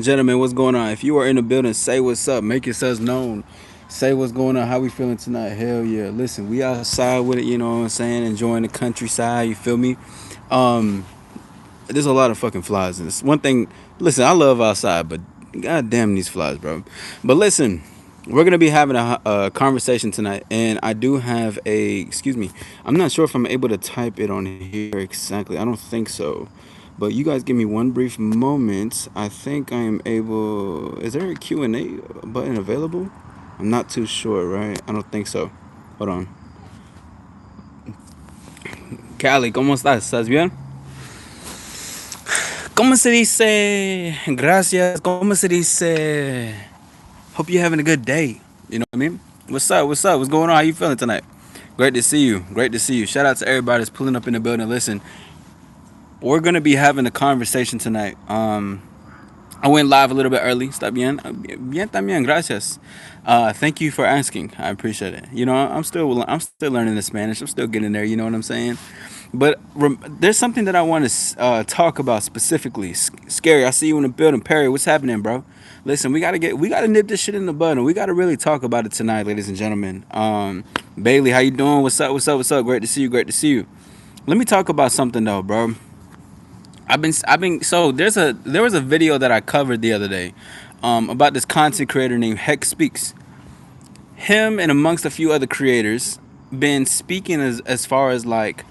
Gentlemen, what's going on? If you are in the building, say what's up. Make yourselves known. Say what's going on. How we feeling tonight? Hell yeah. Listen, we outside with it, you know what I'm saying? Enjoying the countryside, you feel me? Um, there's a lot of fucking flies in this. One thing, listen, I love outside, but god damn these flies, bro. But listen, we're gonna be having a conversation tonight, and I do have a. Excuse me, I'm not sure if I'm able to type it on here exactly. I don't think so. But you guys give me one brief moment. I think I am able. Is there a Q&A button available? I'm not too sure, right? I don't think so. Hold on. Cali, ¿cómo estás? ¿Estás bien? ¿Cómo se dice? Gracias. ¿Cómo se dice? Hope you're having a good day. You know what I mean? What's up? What's up? What's going on? How you feeling tonight? Great to see you. Great to see you. Shout out to everybody that's pulling up in the building. Listen, we're gonna be having a conversation tonight. I went live a little bit early. Está bien? Bien también. Gracias. Thank you for asking. I appreciate it. You know, I'm still learning the Spanish. I'm still getting there. You know what I'm saying? But there's something that I want to talk about specifically. Scary. I see you in the building. Perry, what's happening, bro? Listen, we gotta nip this shit in the bud, and we gotta really talk about it tonight, ladies and gentlemen. Bailey, how you doing? What's up? What's up? What's up? Great to see you. Great to see you. Let me talk about something though, bro. So there was a video that I covered the other day, about this content creator named Heck Speaks. Him and amongst a few other creators been speaking as far as like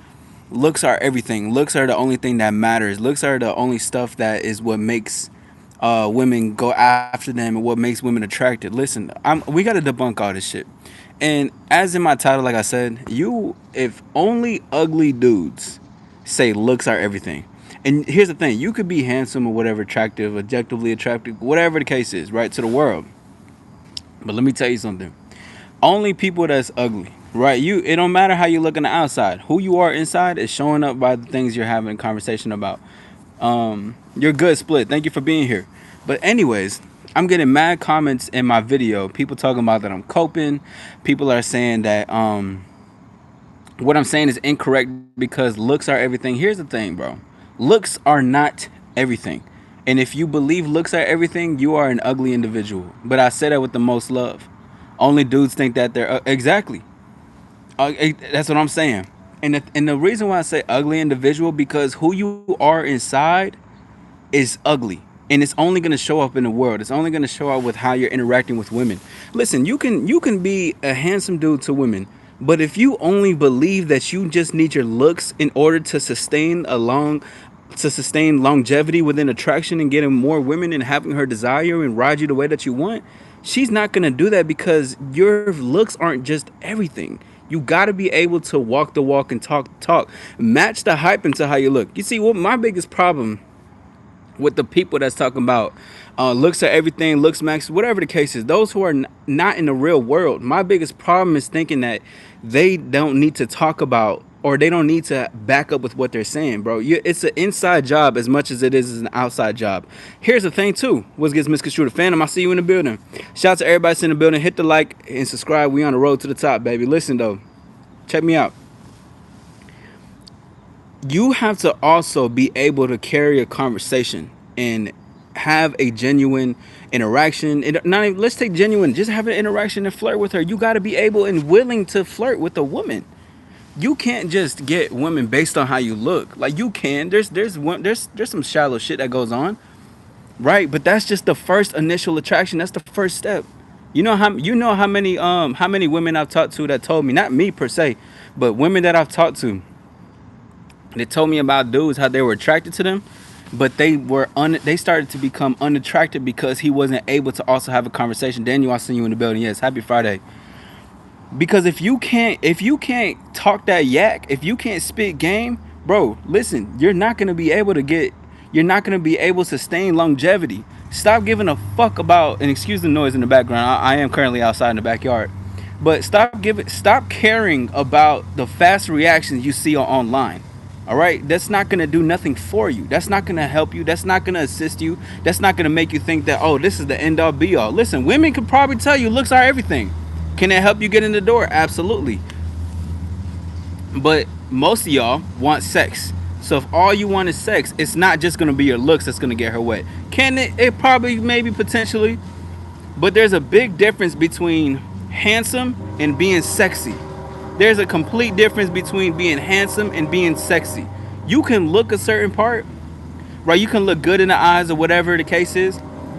looks are everything. Looks are the only thing that matters. Looks are the only stuff that is what makes women go after them and what makes women attracted. Listen, we got to debunk all this shit. And as in my title, like I said, if only ugly dudes say looks are everything. And here's the thing: you could be handsome or whatever, attractive, objectively attractive, whatever the case is, right, to the world. But let me tell you something: only people that's ugly, right? It don't matter how you look on the outside. Who you are inside is showing up by the things you're having a conversation about. You're good, Split. Thank you for being here. But anyways, I'm getting mad comments in my video. People talking about that I'm coping. People are saying that what I'm saying is incorrect because looks are everything. Here's the thing, bro. Looks are not everything. And if you believe looks are everything, you are an ugly individual. But I say that with the most love. Only dudes think that they're exactly. That's what I'm saying. And the reason why I say ugly individual because who you are inside is ugly. And it's only gonna show up in the world. It's only gonna show up with how you're interacting with women. Listen, you can be a handsome dude to women, but if you only believe that you just need your looks in order to sustain longevity within attraction and getting more women and having her desire and ride you the way that you want, she's not gonna do that because your looks aren't just everything. You gotta be able to walk the walk and talk the talk. Match the hype into how you look. You see, what my biggest problem with the people that's talking about looks at everything, looks max, whatever the case is, those who are not in the real world, my biggest problem is thinking that they don't need to talk about or they don't need to back up with what they're saying, bro. It's an inside job as much as it is an outside job. Here's the thing too, what gets misconstrued. Phantom, I see you in the building. Shout out to everybody that's in the building. Hit the like and subscribe. We on the road to the top, baby. Listen though, check me out. You have to also be able to carry a conversation and have a genuine interaction. And not even, let's take genuine, just have an interaction and flirt with her. You got to be able and willing to flirt with a woman. You can't just get women based on how you look. Like you can. There's some shallow shit that goes on, right? But that's just the first initial attraction. That's the first step. You know how many women I've talked to that told me, not me per se, but women that I've talked to, they told me about dudes how they were attracted to them, but they started to become unattracted because he wasn't able to also have a conversation. Daniel, I see you in the building. Yes, happy Friday. Because if you can't talk that yak, if you can't spit game, bro, listen, you're not gonna be able to sustain longevity. Stop giving a fuck about, and excuse the noise in the background. I am currently outside in the backyard. But stop caring about the fast reactions you see online. All right, that's not gonna do nothing for you. That's not gonna help you. That's not gonna assist you. That's not gonna make you think that, oh, this is the end all be all. Listen, women can probably tell you looks are everything. Can it help you get in the door? Absolutely. But most of y'all want sex. So if all you want is sex, it's not just gonna be your looks that's gonna get her wet. Can it? It probably, maybe, potentially, but there's a big difference between handsome and being sexy. There's a complete difference between being handsome and being sexy. You can look a certain part, right? You can look good in the eyes or whatever the case is,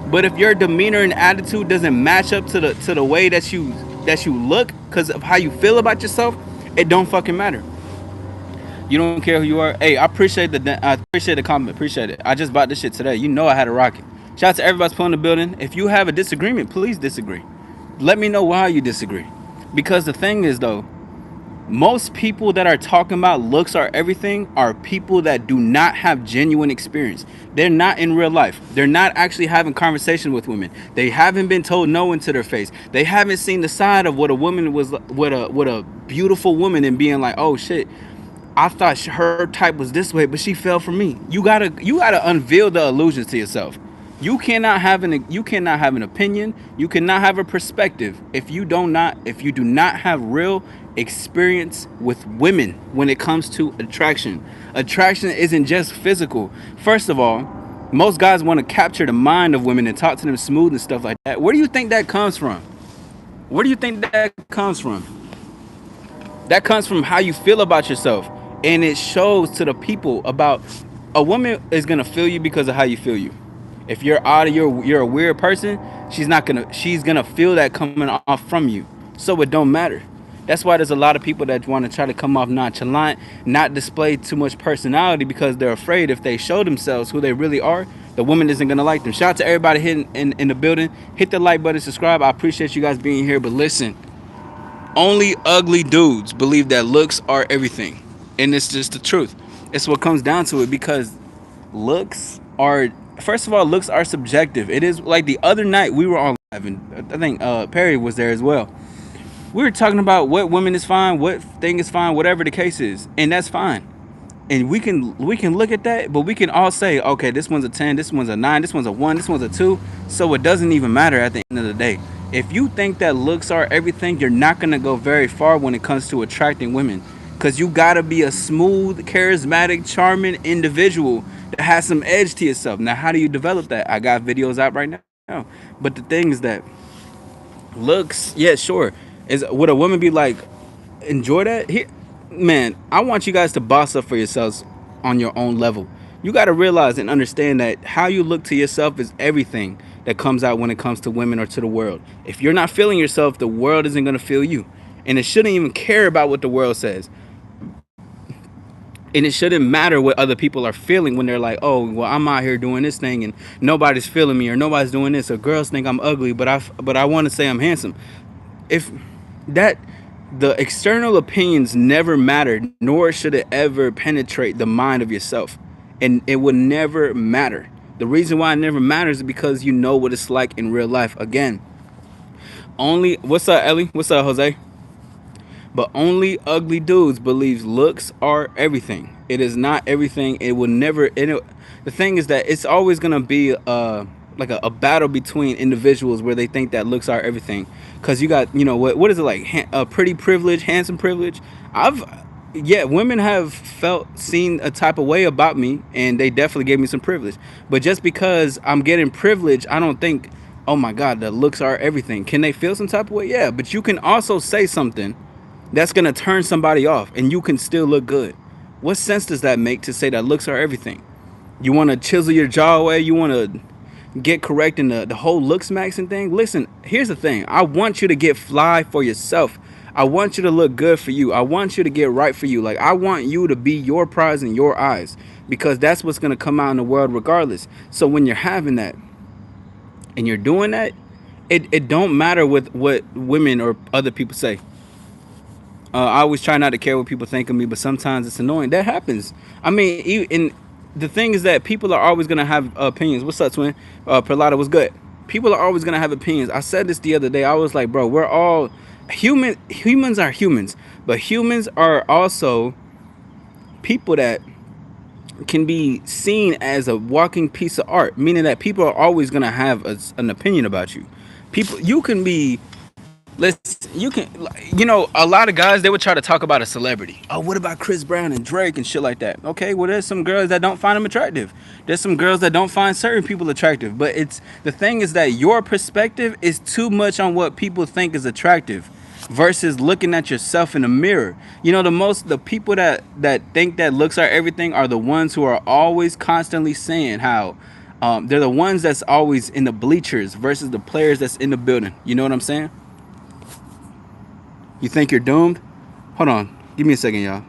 but if your demeanor and attitude doesn't match up to the way that you look because of how you feel about yourself, it don't fucking matter. You don't care who you are. Hey, I appreciate the comment. Appreciate it. I just bought this shit today. You know I had a rocket. Shout out to everybody's pulling the building. If you have a disagreement, please disagree. Let me know why you disagree. Because the thing is though, most people that are talking about looks are everything are people that do not have genuine experience. They're not in real life. They're not actually having conversations with women. They haven't been told no into their face. They haven't seen the side of what a woman was, what a beautiful woman, and being like, oh shit, I thought her type was this way, but she fell for me. You gotta unveil the illusions to yourself. You cannot have an opinion. You cannot have a perspective if you do not have real experience with women when it comes to attraction. Attraction isn't just physical. First of all, most guys want to capture the mind of women and talk to them smooth and stuff like that. Where do you think that comes from? Where do you think that comes from? That comes from how you feel about yourself, and it shows to the people about. A woman is gonna feel you because of how you feel you. If you're odd, you're a weird person, she's gonna feel that coming off from you. So it don't matter. That's why there's a lot of people that want to try to come off nonchalant, not display too much personality, because they're afraid if they show themselves who they really are, the woman isn't gonna like them. Shout out to everybody hitting in the building. Hit the like button, subscribe. I appreciate you guys being here. But listen, only ugly dudes believe that looks are everything. And it's just the truth. It's what comes down to it, because looks are, first of all, looks are subjective. It is like the other night we were on live, and I think Perry was there as well. We were talking about what woman is fine, what thing is fine, whatever the case is, and that's fine. And we can look at that, but we can all say, okay, this one's a 10, this one's a 9, this one's a 1, this one's a 2. So it doesn't even matter at the end of the day. If you think that looks are everything, you're not gonna go very far when it comes to attracting women, because you gotta be a smooth, charismatic, charming individual that has some edge to yourself. Now, how do you develop that? I got videos out right now. But the thing is that looks, yeah, sure. Would a woman be like, enjoy that? Here, man, I want you guys to boss up for yourselves on your own level. You got to realize and understand that how you look to yourself is everything that comes out when it comes to women or to the world. If you're not feeling yourself, the world isn't going to feel you. And it shouldn't even care about what the world says. And it shouldn't matter what other people are feeling when they're like, oh, well, I'm out here doing this thing and nobody's feeling me, or nobody's doing this, or girls think I'm ugly, but I want to say I'm handsome. If that, the external opinions never mattered, nor should it ever penetrate the mind of yourself. And it would never matter. The reason why it never matters is because you know what it's like in real life. Again, what's up, Ellie? What's up, Jose? But only ugly dudes believe looks are everything. It is not everything. It will never. The thing is that it's always gonna be like a battle between individuals where they think that looks are everything. Cause you got, what is it like? Pretty privilege, handsome privilege. Women have seen a type of way about me, and they definitely gave me some privilege. But just because I'm getting privilege, I don't think, oh my God, the looks are everything. Can they feel some type of way? Yeah, but you can also say something that's gonna turn somebody off, and you can still look good. What sense does that make to say that looks are everything? You want to chisel your jaw away? You want to get correct in the whole looks maxing thing? Listen, here's the thing. I want you to get fly for yourself. I want you to look good for you. I want you to get right for you. Like, I want you to be your prize in your eyes, because that's what's gonna come out in the world regardless. So when you're having that and you're doing that, it don't matter with what women or other people say. I always try not to care what people think of me, but sometimes it's annoying. That happens. I mean, the thing is that people are always going to have opinions. What's up, twin? Perlada was good. People are always going to have opinions. I said this the other day. I was like, bro, we're all human. Humans are humans, but humans are also people that can be seen as a walking piece of art, meaning that people are always going to have an opinion about you. You can be Listen, you can, a lot of guys, they would try to talk about a celebrity. Oh, what about Chris Brown and Drake and shit like that? Okay, well, there's some girls that don't find them attractive. There's some girls that don't find certain people attractive. But the thing is that your perspective is too much on what people think is attractive versus looking at yourself in the mirror. The people that think that looks are everything are the ones who are always constantly saying how they're the ones that's always in the bleachers versus the players that's in the building. You know what I'm saying? You think you're doomed? Hold on. Give me a second, y'all.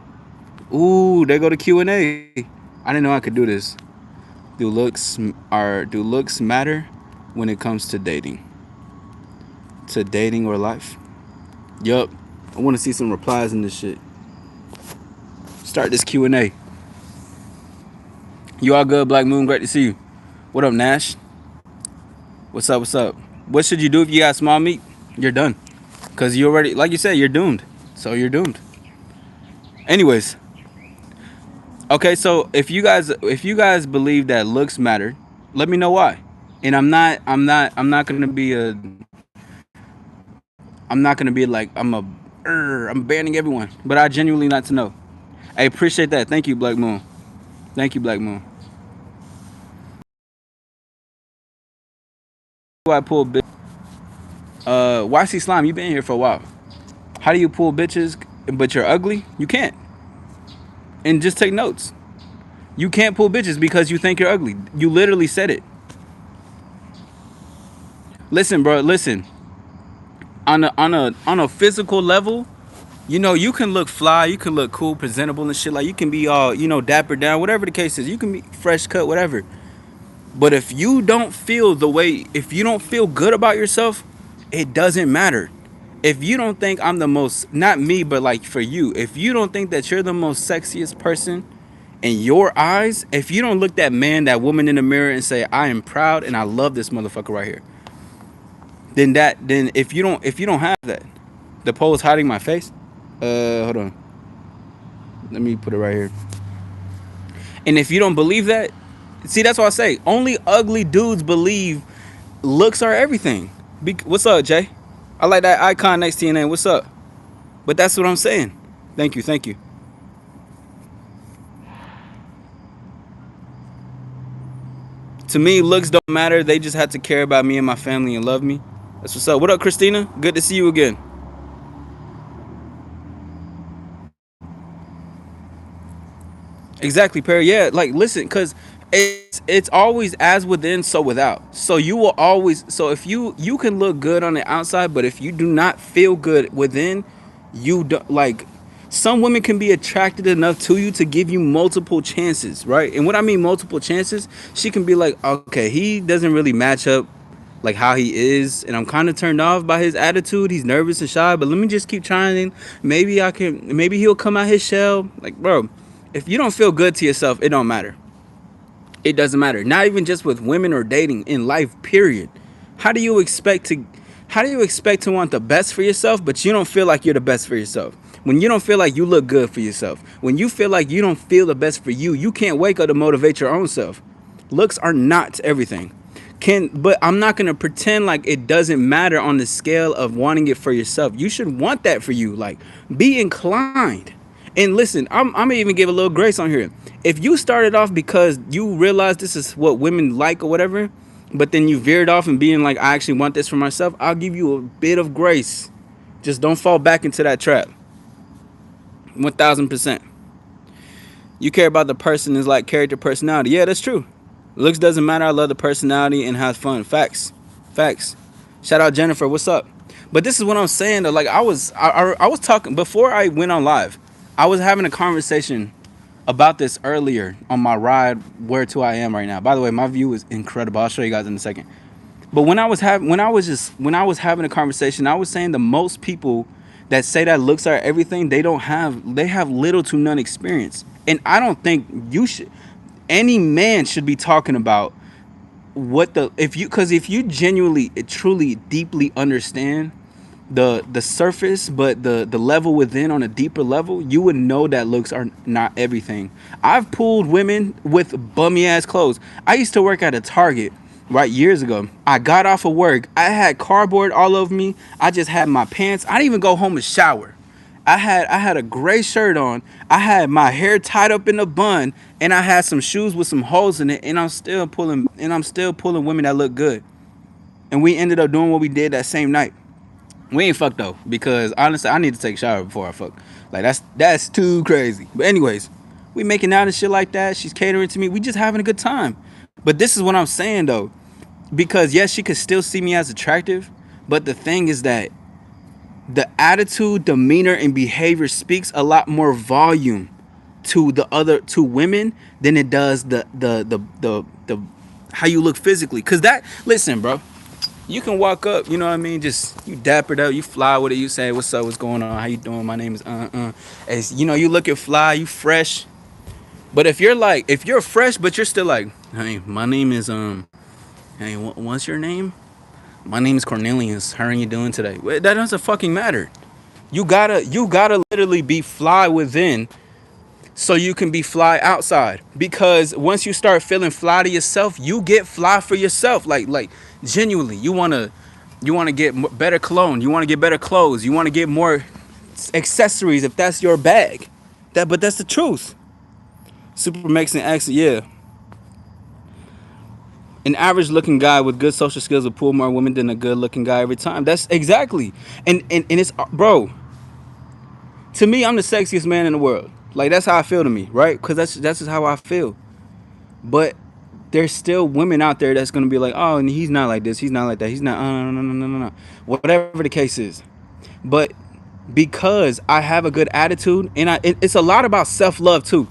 Ooh, there go the Q&A. I didn't know I could do this. Do looks matter when it comes to dating? To dating or life? Yup. I want to see some replies in this shit. Start this Q&A. You all good, Black Moon? Great to see you. What up, Nash? What's up? What's up? What should you do if you got small meat? You're done. Because you already, like you said, you're doomed. So you're doomed. Anyways. Okay, so if you guys believe that looks matter, let me know why. And I'm not gonna be like I'm banning everyone. But I genuinely like to know. I appreciate that. Thank you, Black Moon. Thank you, Black Moon. I pull bitch. YC Slime, you been here for a while. How do you pull bitches but you're ugly? You can't. And just take notes. You can't pull bitches because you think you're ugly. You literally said it. Listen, bro, listen. On a physical level, you can look fly, you can look cool, presentable and shit. Like you can be all, dapper down, whatever the case is. You can be fresh cut, whatever. But if you don't feel good about yourself, it doesn't matter. If you don't think I'm the most, not me, but like for you, if you don't think that you're the most sexiest person in your eyes, if you don't look that man, that woman in the mirror and say, I am proud and I love this motherfucker right here, then if you don't have that, the pole is hiding my face. Hold on. Let me put it right here. And if you don't believe that, see, that's why I say only ugly dudes believe looks are everything. What's up, Jay? I like that icon next to your name. What's up? But that's what I'm saying. Thank you. To me, looks don't matter. They just have to care about me and my family and love me. That's what's up. What up, Christina? Good to see you again. Exactly, Perry. Yeah, like listen, because it's always as within, so without. So you will always. So if you can look good on the outside, but if you do not feel good within, you don't like. Some women can be attracted enough to you to give you multiple chances, right? And what I mean multiple chances, she can be like, okay, he doesn't really match up like how he is, and I'm kind of turned off by his attitude. He's nervous and shy, but let me just keep trying. Maybe he'll come out his shell. Like, bro, if you don't feel good to yourself, it don't matter. It doesn't matter. Not even just with women or dating, in life, period. How do you expect to want the best for yourself, but you don't feel like you're the best for yourself? When you don't feel like you look good for yourself, when you feel like you don't feel the best for you, you can't wake up to motivate your own self. Looks are not everything. But I'm not gonna pretend like it doesn't matter on the scale of wanting it for yourself. You should want that for you. Like, be inclined. And listen, I'm gonna even give a little grace on here. If you started off because you realized this is what women like or whatever, but then you veered off and being like, I actually want this for myself, I'll give you a bit of grace. Just don't fall back into that trap. 1000%. You care about the person is like character, personality. Yeah, that's true. Looks doesn't matter. I love the personality and have fun. Facts. Shout out Jennifer. What's up? But this is what I'm saying though. Like I was talking before I went on live. I was having a conversation about this earlier on my ride where to I am right now. By the way, my view is incredible. I'll show you guys in a second. But when I was having a conversation, I was saying the most people that say that looks are everything, they have little to none experience. And I don't think any man should be talking about if you genuinely, truly, deeply understand the surface, but the level within on a deeper level, you would know that looks are not everything. I've pulled women with bummy ass clothes. I used to work at a Target, right, years ago. I got off of work. I had cardboard all over me. I just had my pants. I didn't even go home and shower. I had a gray shirt on. I had my hair tied up in a bun, and I had some shoes with some holes in it. And I'm still pulling women that look good. And we ended up doing what we did that same night. We ain't fucked though, because honestly, I need to take a shower before I fuck. Like that's too crazy. But anyways, we making out and shit like that. She's catering to me. We just having a good time. But this is what I'm saying though, because yes, she could still see me as attractive, but the thing is that the attitude, demeanor, and behavior speaks a lot more volume to the other two women than it does the how you look physically. Cause that, listen, bro, you can walk up, you know what I mean, just you dappered up, you fly with it, you say what's up, what's going on, how you doing, my name is as you know, you looking fly, you fresh. But if you're fresh but you're still like, hey, my name is hey, what's your name? My name is Cornelius. How are you doing today? Well, that doesn't fucking matter. You gotta literally be fly within so you can be fly outside. Because once you start feeling fly to yourself, you get fly for yourself. Like genuinely, you wanna get better cologne. You wanna get better clothes. You wanna get more accessories if that's your bag. But that's the truth. Super Mexican accent, yeah. An average looking guy with good social skills will pull more women than a good looking guy every time. That's exactly. And it's, bro, to me, I'm the sexiest man in the world. Like that's how I feel to me, right? Because that's just how I feel. But there's still women out there that's gonna be like, oh, and he's not like this, he's not like that, he's not, no, no, no, no, no, no, whatever the case is. But because I have a good attitude, and it's a lot about self love too.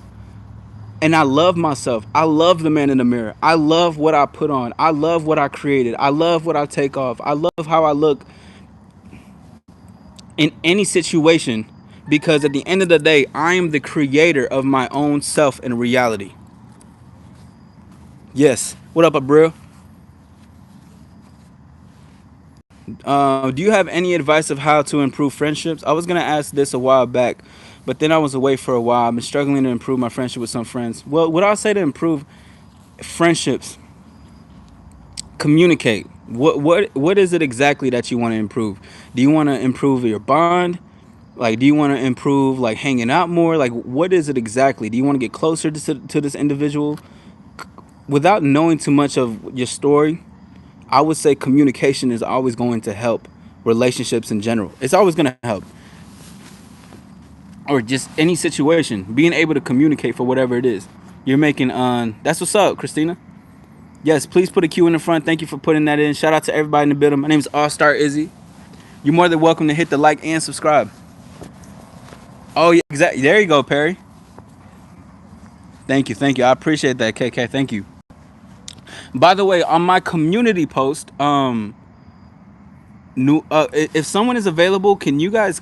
And I love myself. I love the man in the mirror. I love what I put on. I love what I created. I love what I take off. I love how I look in any situation, because at the end of the day, I am the creator of my own self and reality. Yes. What up, Abril? Do you have any advice of how to improve friendships? I was going to ask this a while back, but then I was away for a while. I've been struggling to improve my friendship with some friends. Well, what I'll say to improve friendships, communicate. What is it exactly that you want to improve? Do you want to improve your bond? Like, do you want to improve like hanging out more? Like, what is it exactly? Do you want to get closer to this individual? Without knowing too much of your story, I would say communication is always going to help relationships in general. It's always going to help. Or just any situation, being able to communicate for whatever it is you're making. That's what's up, Christina. Yes, please put a Q in the front. Thank you for putting that in. Shout out to everybody in the building. My name is All Star Izzy. You're more than welcome to hit the like and subscribe. Oh yeah, exactly. There you go, Perry. Thank you, thank you. I appreciate that, KK. Thank you. By the way, on my community post, if someone is available, can you guys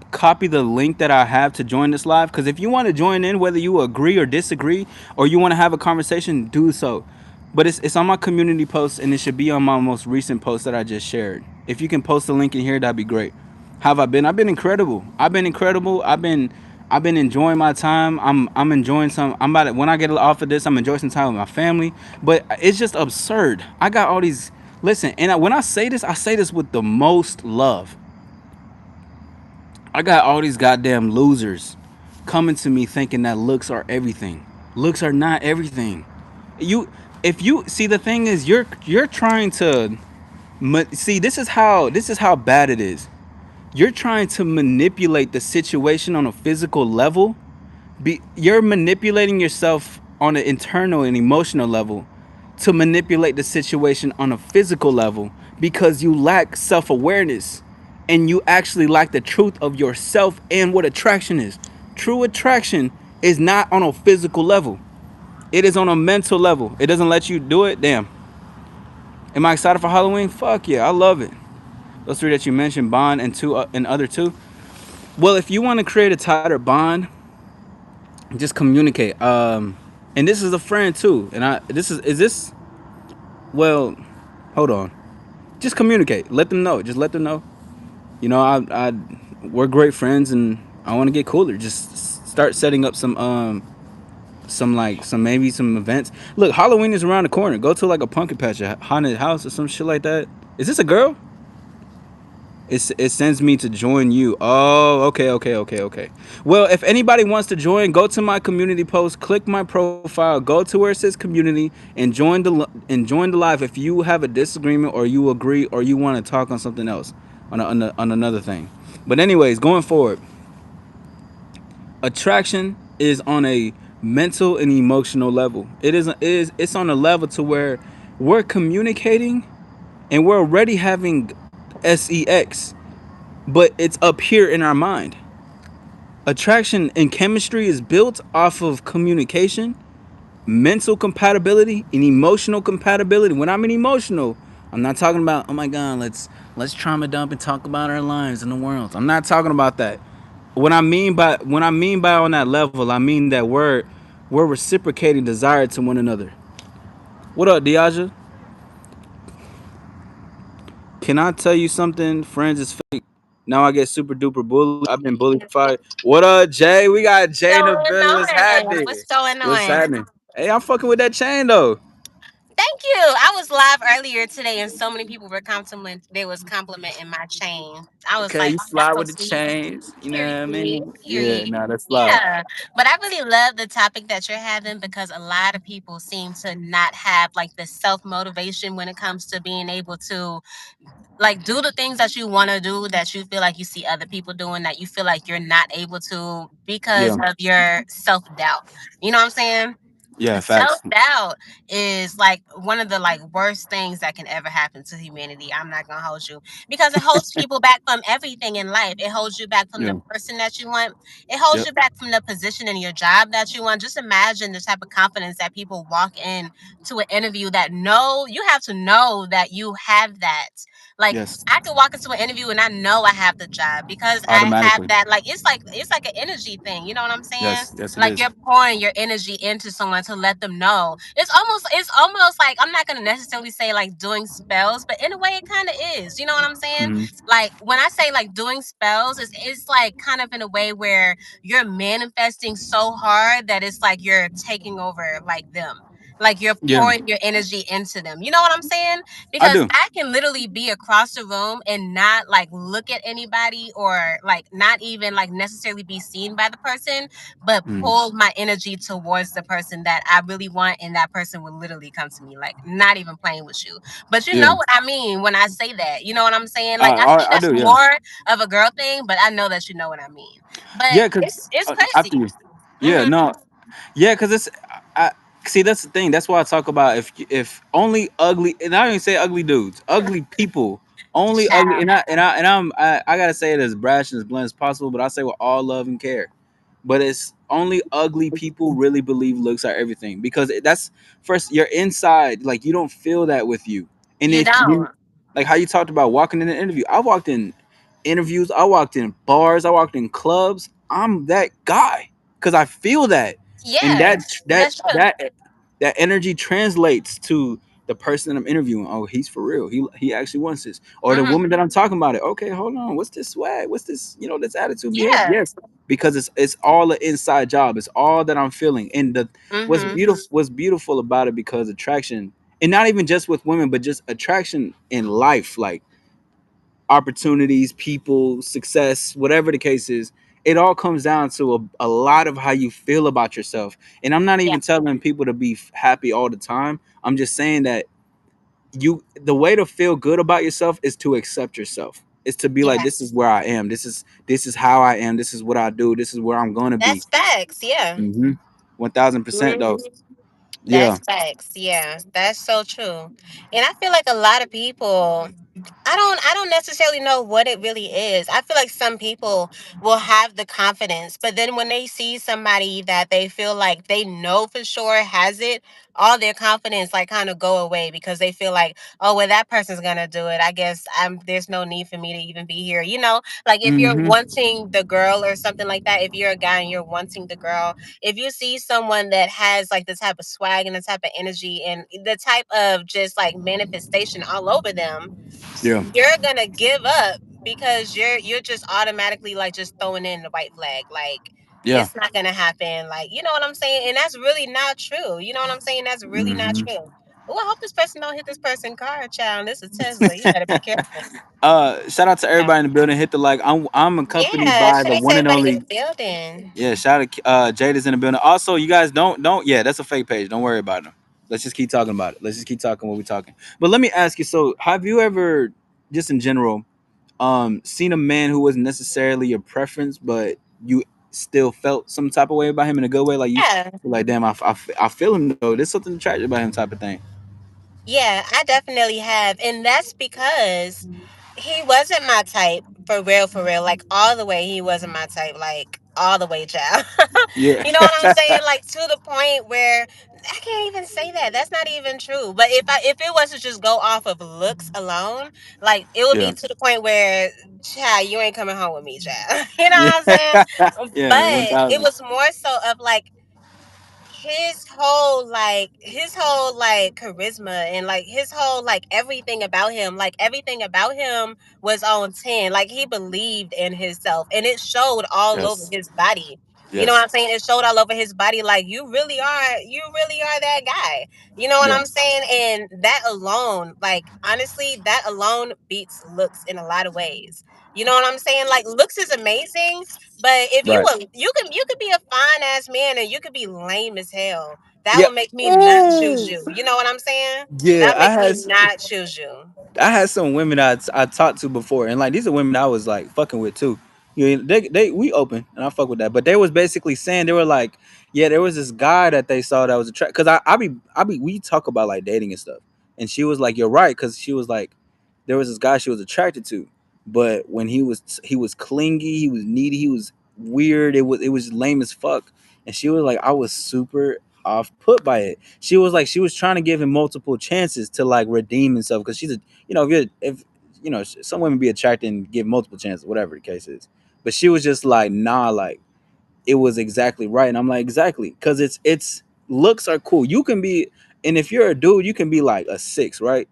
copy the link that I have to join this live? Because if you want to join in, whether you agree or disagree, or you want to have a conversation, do so. But it's on my community post, and it should be on my most recent post that I just shared. If you can post the link in here, that'd be great. How have I been? I've been incredible. I've been enjoying my time. I'm enjoying some. I'm about to, when I get off of this, I'm enjoying some time with my family. But it's just absurd. I got all these. Listen, and when I say this with the most love. I got all these goddamn losers coming to me thinking that looks are everything. Looks are not everything. If you see, the thing is, you're trying to see, this is how bad it is. You're trying to manipulate the situation on a physical level. You're manipulating yourself on an internal and emotional level to manipulate the situation on a physical level, because you lack self-awareness, and you actually lack the truth of yourself and what attraction is. True attraction is not on a physical level. It is on a mental level. It doesn't let you do it. Damn. Am I excited for Halloween? Fuck yeah, I love it. Those three that you mentioned, bond and other two. Well, if you want to create a tighter bond, just communicate. And this is a friend too. And is this? Well, hold on. Just communicate. Let them know. Just let them know. You know, we're great friends, and I want to get cooler. Just start setting up some some maybe some events. Look, Halloween is around the corner. Go to like a pumpkin patch, a haunted house, or some shit like that. Is this a girl? It sends me to join you. Oh, okay, okay, okay, okay. Well, if anybody wants to join, go to my community post, click my profile, go to where it says community, and join the live. If you have a disagreement, or you agree, or you want to talk on something else, on another thing. But anyways, going forward, attraction is on a mental and emotional level. It's on a level to where we're communicating and we're already having sex, but it's up here in our mind. Attraction and chemistry is built off of communication, mental compatibility, and emotional compatibility. When I'm in emotional, I'm not talking about, oh my god, let's trauma dump and talk about our lives in the world. I'm not talking about that. What I mean by on that level, I mean that we're reciprocating desire to one another. What up, Diaja? Can I tell you something? Friends is fake. Now I get super duper bullied. I've been bullied for 5. What up, Jay? We got Jay in the Going building. What's on? happening? What's going What's on? happening? Hey, I'm fucking with that chain though. Thank you. I was live earlier today, and so many people were complimenting my chain. I was Okay, like, you oh, that's slide so with the sweet. chains. You know Period. what I mean? Yeah, Period. nah, that's fly. Yeah, but I really love the topic that you're having because a lot of people seem to not have like the self motivation when it comes to being able to like do the things that you want to do that you feel like you see other people doing that you feel like you're not able to because Yeah, of your self doubt. You know what I'm saying? yeah, Self facts. doubt is like one of the like worst things that can ever happen to humanity. I'm not gonna hold you because it holds people back from everything in life. It holds you back from the Yeah, person that you want. It holds yep, you back from the position in your job that you want. Just imagine the type of confidence that people walk in to an interview that know you have to know that you have that. Like yes, I could walk into an interview and I know I have the job because I have automatically. that. Like it's like an energy thing. You know what I'm saying? Yes, yes, it Like is. you're pouring your energy into someone to let them know. It's almost like I'm not gonna necessarily say like doing spells, but in a way it kind of is. You know what I'm saying? Hmm. Like when I say like doing spells, it's like kind of in a way where you're manifesting so hard that it's like you're taking over like them. Like you're Yeah, pouring your energy into them. You know what I'm saying? I Because do. I can literally be across the room and not like look at anybody or like not even like necessarily be seen by the person but Mm. pull my energy towards the person that I really want, and that person will literally come to me, like not even playing with you. But you Yeah, know what I mean when I say that. You know what I'm saying? Like I think I that's do. Yeah, more of a girl thing, but I know that you know what I mean. But yeah, cause it's after crazy. you. Yeah, Hmm. no, yeah, cause I see that's the thing. That's why I talk about if only ugly, and I don't even say ugly dudes, ugly people, only ugly, Child. I gotta say it as brash and as blunt as possible, but I say with all love and care. But it's only ugly people really believe looks are everything, because that's first you're inside, like you don't feel that with you, and You if you don't. like how you talked about walking in an interview, I walked in interviews, I walked in bars, I walked in clubs. I'm that guy because I feel that, and Yeah, that that's true. that that energy translates to the person that I'm interviewing. Oh, he's for real. He actually wants this. Or the Hmm. woman that I'm talking about it. Okay, hold on. What's this swag? What's this? This attitude behavior? Yeah. Yes, because it's all an inside job. It's all that I'm feeling. And the Hmm. what's beautiful about it, because attraction, and not even just with women, but just attraction in life, like opportunities, people, success, whatever the case is, it all comes down to a lot of how you feel about yourself. And I'm not Yeah. even telling people to be happy all the time. I'm just saying that the way to feel good about yourself is to accept yourself. It's to be like, this is Yes. where I am. This is how I am. This is what I do. This is where I'm gonna be. That's facts. Yeah. 1000% though. Mhm. Yeah. That's facts. Yeah, that's so true. And I feel like a lot of people I don't necessarily know what it really is. I feel like some people will have the confidence, but then when they see somebody that they feel like they know for sure has it, all their confidence like kind of go away because they feel like, oh well that person's gonna do it. I guess there's no need for me to even be here. Like if you're Hmm. wanting the girl or something like that, if you're a guy and you're wanting the girl, if you see someone that has like the type of swag and the type of energy and the type of just like manifestation all over them, Yeah. you're gonna give up because you're just automatically like just throwing in the white flag. Like Yeah. it's not gonna happen. Like, you know what I'm saying? And that's really not true. You know what I'm saying? That's really not Hmm. true. Oh, I hope this person don't hit this person car, child. This is Tesla. You better be careful. Shout out to Yeah. everybody in the building. Hit the like. I'm accompanied Yeah, by shout the out to one and everybody in only. the building. Yeah, shout out Jada's in the building. Also, you guys don't. Yeah, that's a fake page. Don't worry about them. Let's just keep talking about it. Let's just keep talking what we're talking. But let me ask you. So, have you ever, just in general, seen a man who wasn't necessarily your preference, but you still felt some type of way about him in a good way? Like you, Yeah. like damn, I feel him though. There's something attractive about him, type of thing. Yeah, I definitely have. And that's because he wasn't my type for real, for real. Like all the way, he wasn't my type. Like all the way, child. Yeah. You know what I'm saying? Like to the point where I can't even say that. That's not even true. But if it was to just go off of looks alone, like it would Yeah. be to the point where, child, you ain't coming home with me, child. You know Yeah. what I'm saying? Yeah. One But it thousand. was more so of like his whole like charisma and like his whole like everything about him was on 10. Like he believed in himself and it showed all over Yes. his body. You know what Yes. I'm saying? It showed all over his body. Like you really are that guy. You know what Yeah. I'm saying? And that alone, like honestly, that alone beats looks in a lot of ways. You know what I'm saying? Like looks is amazing, but if Right. you could be a fine ass man and you could be lame as hell. That Yeah. would make me not choose you. You know what I'm saying? Yeah. That make me not choose you. I had some women I talked to before, and like these are women I was like fucking with too. You know, they we open, and I fuck with that. But they was basically saying they were like, yeah, there was this guy that they saw that was attractive. Cause I be we talk about like dating and stuff, and she was like, you're right, cause she was like, there was this guy she was attracted to, but when he was clingy, he was needy, he was weird. It was lame as fuck, and she was like, I was super off put by it. She was like, she was trying to give him multiple chances to like redeem himself, because she's a, if some women be attracted and give multiple chances, whatever the case is. But she was just like, nah, like it was exactly right. And I'm like, exactly, because it's looks are cool. You can be, and if you're a dude, you can be like a six, right?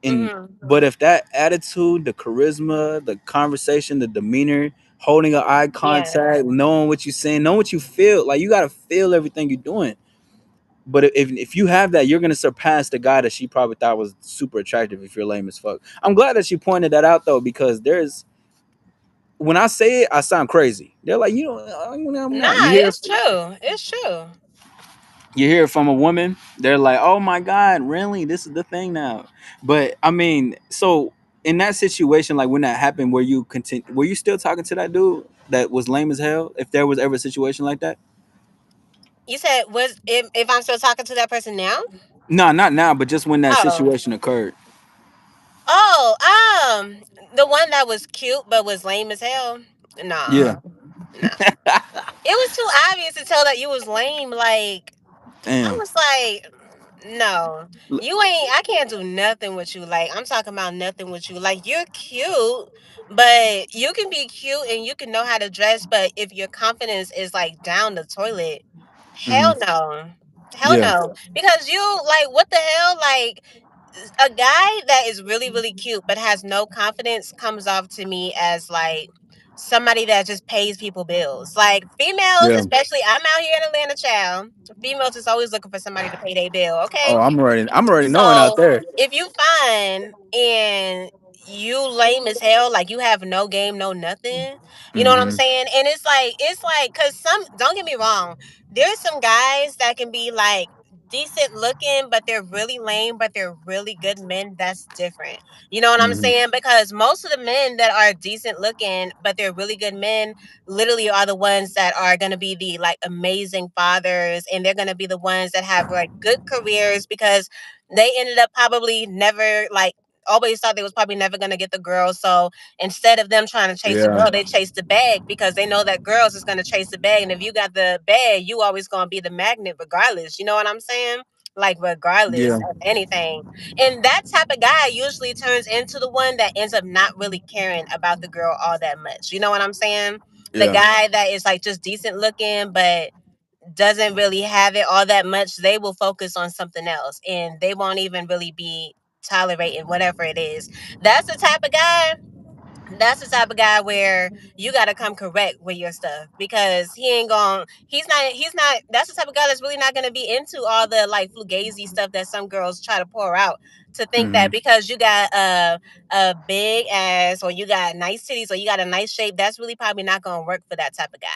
And Hmm. but if that attitude, the charisma, the conversation, the demeanor, holding an eye Yeah. contact, knowing what you're saying, knowing what you feel, like you gotta feel everything you're doing. But if you have that, you're gonna surpass the guy that she probably thought was super attractive if you're lame as fuck. I'm glad that she pointed that out though, because there's, when I say it, I sound crazy. They're like, you know, I'm not. Nah, it's true. It's true. You hear it from a woman, they're like, oh my god, really? This is the thing now. But I mean, so in that situation, like when that happened, were you still talking to that dude that was lame as hell? If there was ever a situation like that? You said was if I'm still talking to that person now? No, not now, but just when that Oh. situation occurred. Oh, the one that was cute but was lame as hell. Nah. Yeah. Nah. It was too obvious to tell that you was lame. Like I Damn. was like, no, you ain't. I can't do nothing with you. Like I'm talking about nothing with you. Like you're cute, but you can be cute and you can know how to dress. But if your confidence is like down the toilet, Hmm. hell no, hell Yeah. no. Because you like what the hell? Like a guy that is really really cute but has no confidence comes off to me as like somebody that just pays people bills. Like females, Yeah. especially I'm out here in Atlanta, child. Females is always looking for somebody to pay their bill. Okay, Oh, I'm already knowing out so there. if you find and you lame as hell, like you have no game, no nothing, you know what I'm Hmm. saying? And it's like, cause don't get me wrong, there's some guys that can be like decent looking, but they're really lame, but they're really good men. That's different. You know what I'm Hmm. saying? Because most of the men that are decent looking, but they're really good men, literally are the ones that are going to be the like amazing fathers, and they're going to be the ones that have like good careers because they ended up probably never like always thought they was probably never going to get the girl. So instead of them trying to chase the Yeah. girl, they chase the bag because they know that girls is going to chase the bag, and if you got the bag, you always going to be the magnet regardless. You know what I'm saying? Like regardless Yeah. of anything. And that type of guy usually turns into the one that ends up not really caring about the girl all that much. You know what I'm saying? The Yeah. guy that is like just decent looking but doesn't really have it all that much, they will focus on something else and they won't even really be tolerating whatever it is. That's the type of guy That's the type of guy where you got to come correct with your stuff, because he ain't going he's not that's the type of guy that's really not going to be into all the like fugazi stuff that some girls try to pour out, to think that Hmm. because you got a big ass, or you got nice titties, or you got a nice shape, that's really probably not going to work for that type of guy.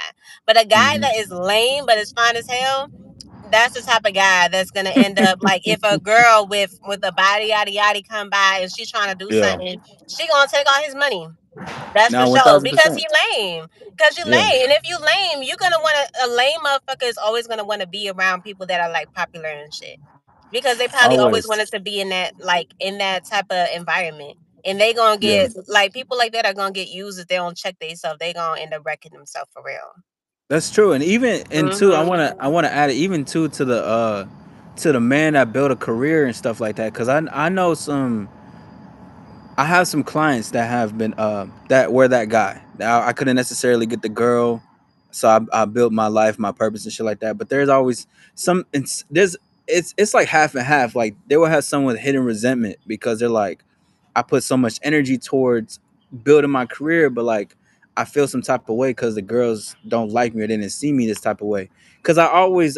But a guy that Hmm. is lame but is fine as hell, that's the type of guy that's gonna end up like, if a girl with a body yada yada come by and she's trying to do Yeah. something, she gonna take all his money. That's for Now, one sure. thousand Because he percent. lame. Because you Yeah. lame. And if you lame, you're gonna wanna a lame motherfucker is always gonna wanna be around people that are like popular and shit. Because they probably always Always. wanted to be in that like in that type of environment. And they gonna Yeah. get like people like that are gonna get used if they don't check themselves. They gonna end up wrecking themselves for real. That's true. And even and two, I Mm-hmm. wanna add it even too to the man that built a career and stuff like that. Cause I know some I have some clients that have been that were that guy. Now I couldn't necessarily get the girl, so I built my life, my purpose and shit like that. But there's always there's it's like half and half. Like they will have someone with hidden resentment because they're like, I put so much energy towards building my career, but like I feel some type of way because the girls don't like me or they didn't see me this type of way. Because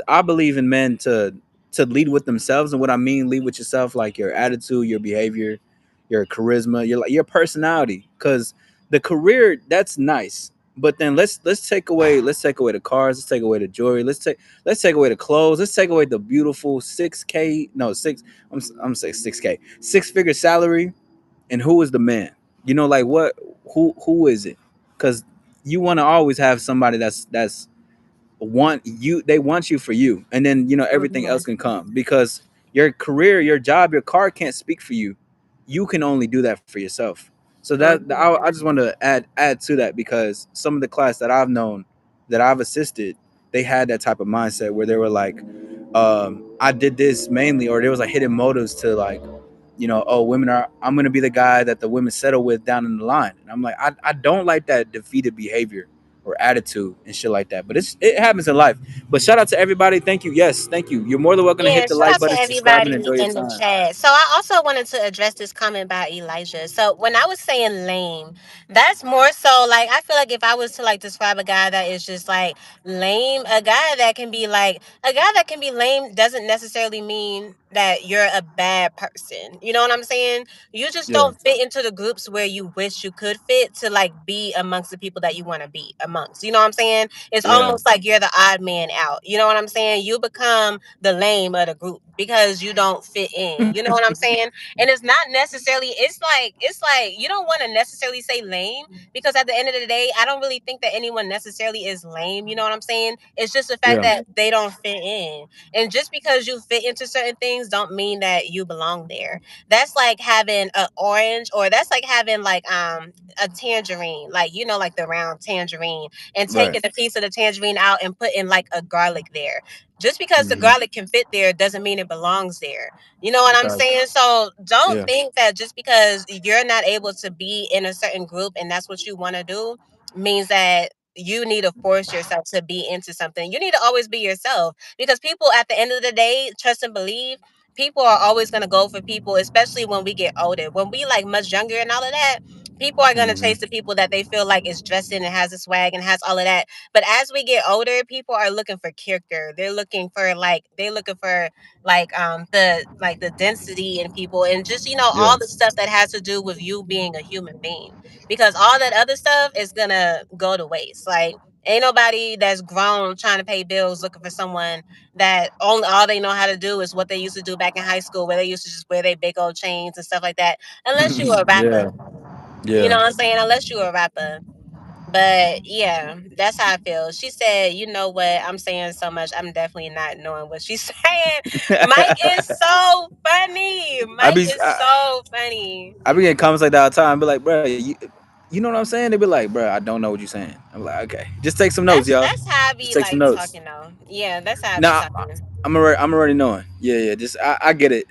I believe in men to lead with themselves, and what I mean lead with yourself, like your attitude, your behavior, your charisma, your personality. Because the career that's nice, but then let's take away the cars, let's take away the jewelry, let's take away the clothes, let's take away the beautiful 6K no six I'm saying 6K 6 figure salary, and who is the man? You know, like what? Who is it? Because you want to always have somebody that's want you. They want you for you, and then everything Mm-hmm. else can come because your career, your job, your car can't speak for you. You can only do that for yourself. So Mm-hmm. I just want to add to that because some of the class that I've known that I've assisted, they had that type of mindset where they were like, I did this mainly, or there was like hidden motives to like, oh, women are, I'm gonna be the guy that the women settle with down in the line. And I'm like, I don't like that defeated behavior or attitude and shit like that. But it happens in life. But shout out to everybody. Thank you. Yes, thank you. You're more than welcome to Yeah, hit the shout like out to button, subscribe, and everybody enjoy your in the time. chat. So I also wanted to address this comment by Elijah. So when I was saying lame, that's more so like I feel like if I was to like describe a guy that is just like lame, a guy that can be lame doesn't necessarily mean that you're a bad person. You know what I'm saying? You just Yeah. don't fit into the groups where you wish you could fit to like be amongst the people that you want to be amongst. You know what I'm saying? It's Yeah. almost like you're the odd man out. You know what I'm saying? You become the lame of the group because you don't fit in. You know what I'm saying? And it's not necessarily it's like you don't want to necessarily say lame, because at the end of the day, I don't really think that anyone necessarily is lame. You know what I'm saying? It's just the fact Yeah. that they don't fit in. And just because you fit into certain things don't mean that you belong there. That's like having an orange, or that's like having like a tangerine, like like the round tangerine, and Right. taking a piece of the tangerine out and putting like a garlic there. Just because the Hmm. garlic can fit there doesn't mean it belongs there. You know what I'm Facts. saying? So don't Yeah. think that just because you're not able to be in a certain group and that's what you want to do means that you need to force yourself to be into something. You need to always be yourself, because people at the end of the day, trust and believe, people are always going to go for people, especially when we get older. When we like much younger and all of that, people are going to Hmm. chase the people that they feel like is dressing and has a swag and has all of that. But as we get older, people are looking for character. They're looking for the density in people, and just Yeah. all the stuff that has to do with you being a human being, because all that other stuff is gonna go to waste. Like, ain't nobody that's grown trying to pay bills looking for someone that only all they know how to do is what they used to do back in high school, where they used to just wear their big old chains and stuff like that. Unless you were a rapper, Yeah. you know Yeah. what I'm saying? Unless you were a rapper. But yeah, that's how I feel. She said, "You know what? I'm saying so much. I'm definitely not knowing what she's saying." Mike is so funny. I Mike be is I, so funny. I be getting comments like that all the time. Be like, bro, you know what I'm saying? They be like, bro, I don't know what you're saying. I'm like, okay, just take some notes, y'all. That's how I Just be take some like notes. talking though. Yeah, that's how I be Now, talking. I'm already knowing. Yeah, yeah. Just I get it.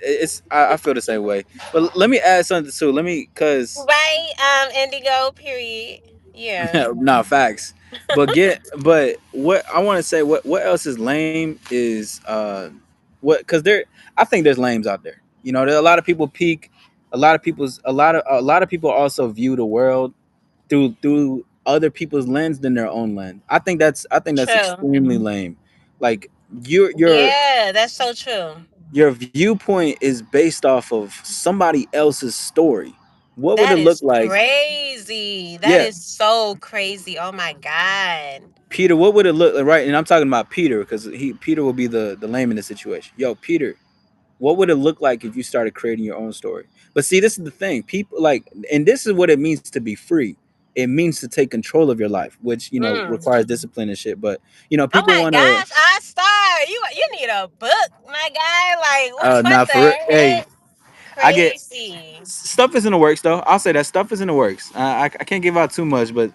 I feel the same way. But let me add something too. Let me, cause Right? Indigo. Period. Yeah. nah, facts. But what I want to say, what else is lame is what, because there, I think there's lames out there. There are a lot of people peak. A lot of people also view the world through other people's lens than their own lens. I think that's True. extremely lame. Like your your Yeah, that's so true. your viewpoint is based off of somebody else's story. What would it That look is like? crazy. That Yeah, is so crazy. Oh my God. Peter, what would it look like? Right, and I'm talking about Peter because Peter will be the lame in the situation. Yo, Peter, what would it look like if you started creating your own story? But see, this is the thing. People like, and this is what it means to be free. It means to take control of your life, which Mm. requires discipline and shit. But Oh people my want to. gosh, I star. You need a book, my guy. Like what Not the for real. Hey, heck? I get Crazy. stuff is in the works though. I'll say that stuff is in the works. I can't give out too much, but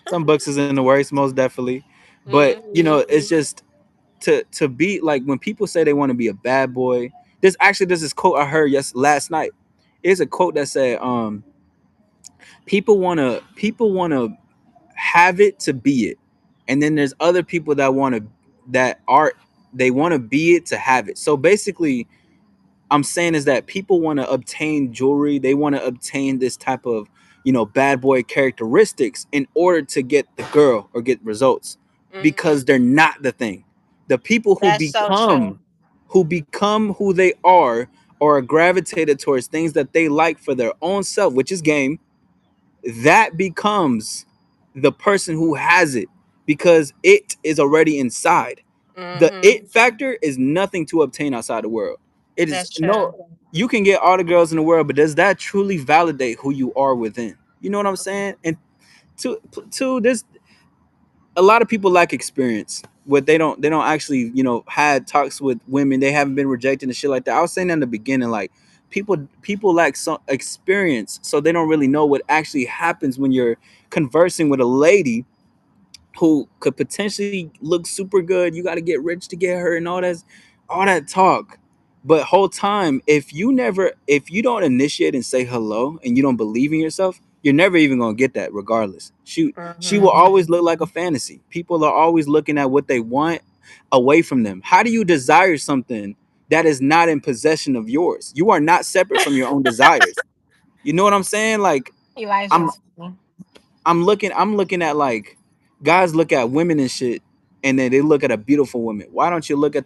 some books is in the works most definitely. But it's Hmm. just to be like when people say they want to be a bad boy. There's this quote I heard last night. It's a quote that said, people wanna have it to be it, and then there's other people that are they want to be it to have it. So basically, I'm saying is that people want to obtain jewelry, they want to obtain this type of bad boy characteristics in order to get the girl or get results Hmm. because they're not the thing. The people who That's so true. become who they are gravitated towards things that they like for their own self, which is game. That becomes the person who has it because it is already inside. The Hmm. it factor is nothing to obtain outside the world. It is That's true. no, you can get all the girls in the world, but does that truly validate who you are within? You know what I'm saying? And two, there's a lot of people lack experience. What they don't actually had talks with women. They haven't been rejected and shit like that. I was saying in the beginning, like people lack some experience, so they don't really know what actually happens when you're conversing with a lady who could potentially look super good. You got to get rich to get her and all that talk. But whole time, if you don't initiate and say hello and you don't believe in yourself, you're never even gonna get that. Regardless, she will Hmm. always look like a fantasy. People are always looking at what they want away from them. How do you desire something that is not in possession of yours? You are not separate from your own desires. You know what I'm saying? Like I'm Elijah's funny. I'm looking at like guys look at women and shit, and then they look at a beautiful woman. Why don't you look at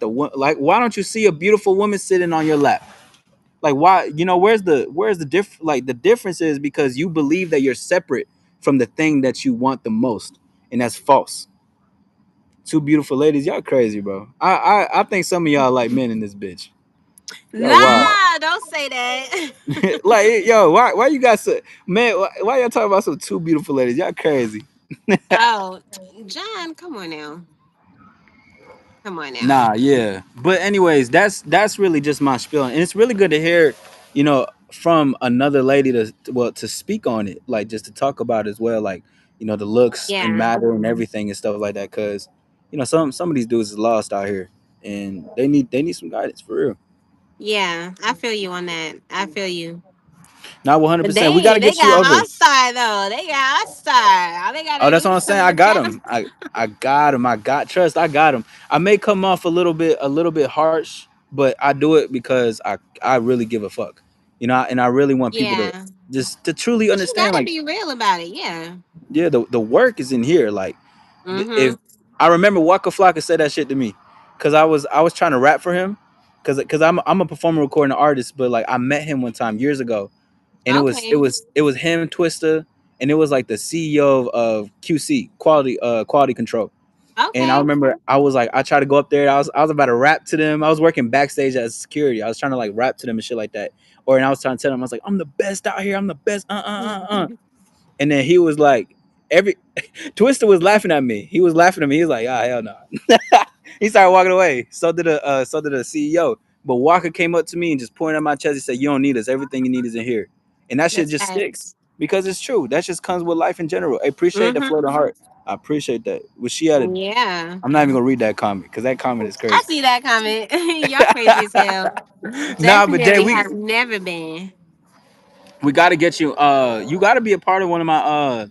why don't you see a beautiful woman sitting on your lap? Like why the difference is because you believe that you're separate from the thing that you want the most, and that's false. Two beautiful ladies, y'all crazy, bro. I think some of y'all like men in this bitch. Yo, wow. Nah, don't say that. Like yo, why you got so man? Why y'all talking about some two beautiful ladies? Y'all crazy. Oh, John, come on now. Come on now. Nah, yeah. But anyways, that's really just my spiel, and it's really good to hear, from another lady to speak on it, like just to talk about it as well, like the looks and Yeah. matter and everything and stuff like that, because some of these dudes is lost out here, and they need some guidance for real. Yeah, I feel you on that. I feel you. Not 100. But percent We got to they get you got over. All Star though. They got All Star. All they Oh, gotta do that's what I'm is saying. come I to got town. him. I got him. I got trust. I got him. I may come off a little bit harsh, but I do it because I really give a fuck. And I really want people to Yeah. just to truly But you understand. gotta Like, be real about it. Yeah. yeah, the work is in here. Like, if Mm-hmm. I remember Waka Flocka said that shit to me, because I was trying to rap for him, because I'm a performer, recording artist, but like I met him one time years ago, and Okay. it was him, Twista, and it was like the CEO of QC, quality control. And I Okay. remember I was like, I tried to go up there. I was about to rap to them. I was working backstage as security. I was trying to like rap to them and shit like that. And I was trying to tell them, I was like, I'm the best out here. I'm the best. And then he was like, every Twister was laughing at me. He was laughing at me. He was like, ah, hell no. He started walking away. So did the CEO. But Walker came up to me and just pointed at my chest. He said, "You don't need us. Everything you need is in here." And that shit That's just sticks facts. because it's true. That just comes with life in general. I appreciate the flow of Mm-hmm. heart. I appreciate that. Was she at it? Yeah. I'm not even gonna read that comment because that comment is I crazy. see that comment. Y'all crazy as hell. Nah, but Jay, Definitely we have never been. we got to get you. You got to be a part of one of my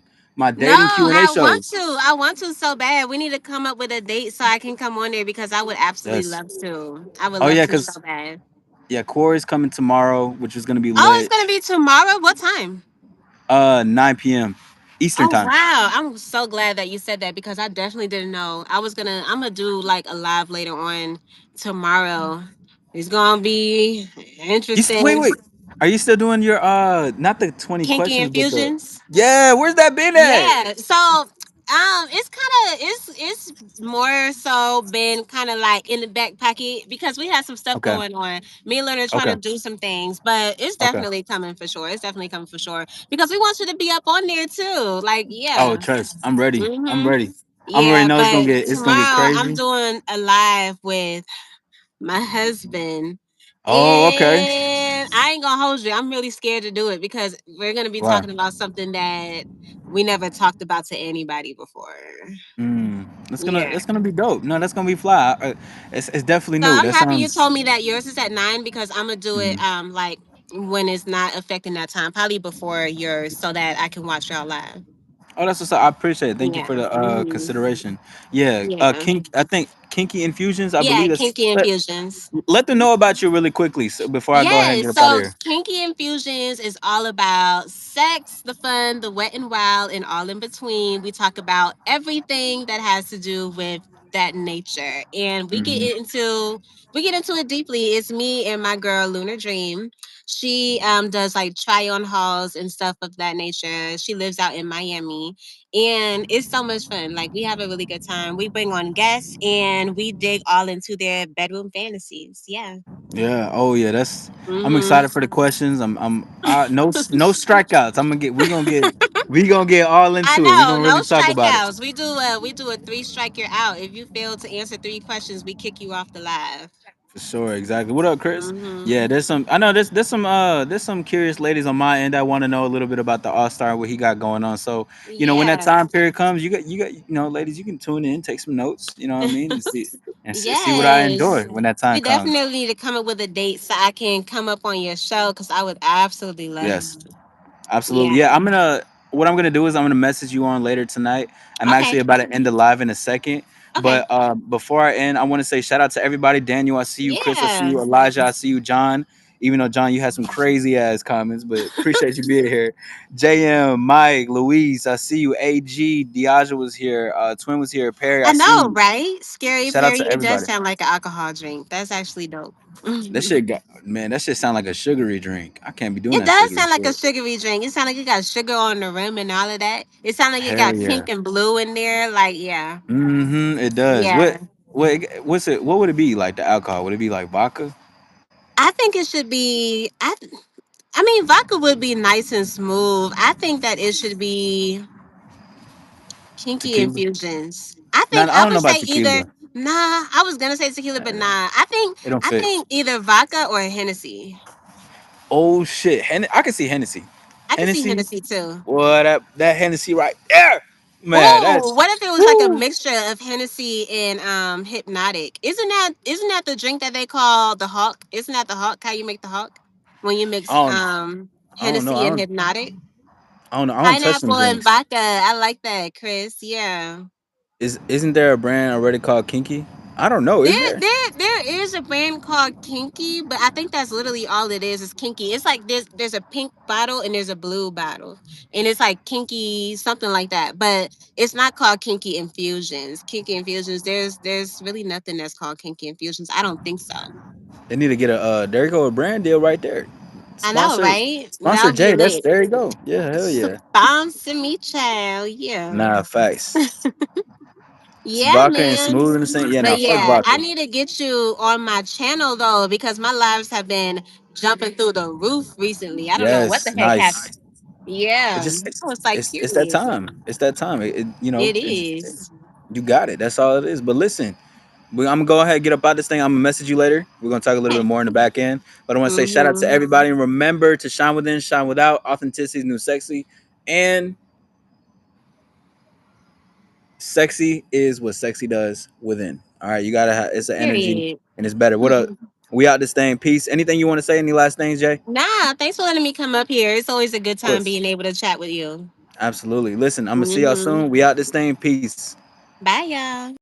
No, dating Q&A I want shows. to. I want to so bad. We need to come up with a date so I can come on there because I would absolutely Yes. love to. I would Oh love yeah, to so cause bad. yeah, Corey's coming tomorrow, which is gonna be Oh, it's lit. gonna be tomorrow. What time? 9 p.m. Eastern Oh time. wow. I'm so glad that you said that because I definitely didn't know. I'm gonna do like a live later on tomorrow. It's gonna be Wait, interesting. wait. Are you still doing your not the 20 Kinky questions, but the infusions. yeah? Where's that been at? Yeah. So it's it's more so been kind of like in the back pocket because we had some stuff Okay. going on. Me and Leonard are trying Okay. to do some things, but it's Okay. definitely coming for sure. It's definitely coming for sure. Because we want you to be up on there too. Like, Oh, yeah. trust. I'm ready. I'm Mm-hmm. ready. I'm already Yeah, know but it's gonna get tomorrow I'm crazy. doing a live with my husband. Oh, okay. And I ain't gonna hold you. I'm really scared to do it because we're gonna be Wow. talking about something that we never talked about to anybody before. That's Yeah. gonna be dope. No, that's gonna be fly. It's definitely So new. I'm That happy you sounds. told me that yours is at 9 because I'm gonna do it Mhm. like when it's not affecting that time, probably before yours, so that I can watch y'all live. Oh, that's what's up. I appreciate it. Thank you Yeah. for the Hmm. consideration. Yeah. Yeah. Kink. I think Kinky Infusions. I Yeah, believe that's. kinky infusions. Let them know about you really quickly, so before I go ahead and Yes, get up out of so here. Kinky Infusions is all about sex, the fun, the wet and wild, and all in between. We talk about everything that has to do with that nature. And Hmm. we get into it deeply. It's me and my girl Lunar Dream. She does like try on hauls and stuff of that nature. She lives out in Miami. And it's so much fun. Like we have a really good time. We bring on guests and we dig all into their bedroom fantasies. Yeah. Yeah. Oh yeah. That's. I'm Mm-hmm. excited for the questions. No strikeouts. We gonna get all I into it. We know, gonna no really talk about it. strikeouts. We do a three strike you're out. If you fail to answer three questions, we kick you off the live. For sure, exactly. What up, Chris? Hmm. Yeah, there's some. I know there's some curious ladies on my end that want to know a little bit about the All Star, what he got going on. So when that Yeah. time period comes, you got ladies, you can tune in, take some notes. You know what I mean, and see what I enjoy Yes. when that You time comes. definitely need to come up with a date so I can come up on your show because I would absolutely love Yes. to. Absolutely. Yeah. Yeah, what I'm gonna do is I'm gonna message you on later tonight. I'm actually Okay. about to end the live in a second. Okay. But before I end, I want to say shout out to everybody. Daniel, I see you. Chris, I see Yeah. you. Elijah, I see you. John, even though John, you had some crazy ass comments, but appreciate you being here. JM, Mike, Louise, I see you. AG, Diaja was here. Twin was here. Perry, I I see know, you. right? Scary Shout out Perry. to It does everybody. sound like an alcohol drink. That's actually dope. That shit got man. That shit sound like a sugary drink. I can't be doing It that does sugary sound like a shit. sugary drink. It sounds like it got sugar on the rim and all of that. It sounds like it Hell got yeah. pink and blue in there. Like, yeah. It does. Yeah. What's it? What would it be like? The alcohol? Would it be like vodka? I think it should be I mean vodka would be nice and smooth. I think that it should be kinky Tequila? infusions. I Nah, think I I don't know would about say either tequila. nah, I was gonna say tequila, but nah. It don't I fit. think either vodka or Hennessy. Oh shit! I can see Hennessy. I can see Hennessy. Hennessy too. Well, that Hennessy right there, man. Oh, That's what if it was like a woo. mixture of Hennessy and Hypnotic? Isn't that the drink that they call the Hawk? Isn't that the Hawk? How you make the Hawk when you I mix don't. I don't know. Hennessy and Hypnotic? I don't know. I don't touch them Pineapple and drinks. vodka. I like that, Chris. Yeah. Isn't there a brand already called Kinky? I don't know. Is there? There is a brand called Kinky, but I think that's literally all it is Kinky. It's like there's a pink bottle and there's a blue bottle. And it's like Kinky, something like that. But it's not called Kinky Infusions. Kinky Infusions, there's really nothing that's called Kinky Infusions. I don't think so. They need to get a there you go a brand deal right there. I know, Sponsor right? That sponsor would be Jay. That's lit. there you go. Yeah, hell yeah. Sponsor me, child. Yeah. Nah, facts. It's Yeah, vodka and man. smooth in the same. Yeah, nah, But fuck yeah, I vodka. need to get you on my channel though, because my lives have been jumping through the roof recently. I don't know what the Yes, heck happened. nice. It Yeah. just I was like it's that curious. time. It's that time. It is. You got it. That's all it is. But listen, I'm gonna go ahead and get up out this thing. I'm gonna message you later. We're gonna talk a little bit Okay. more in the back end. But I want to say shout out to Mm-hmm. everybody and remember to shine within, shine without. Authenticity is new sexy, and sexy is what sexy does within. All right, you gotta have it's an energy Period. and it's better. What up? We out this thing. Peace. Anything you want to say? Any last things, Jay? Nah, thanks for letting me come up here. It's always a good Of time course. being able to chat with you. Absolutely. Listen, I'm gonna see y'all Mm-hmm. soon. We out this thing. Peace. Bye, y'all.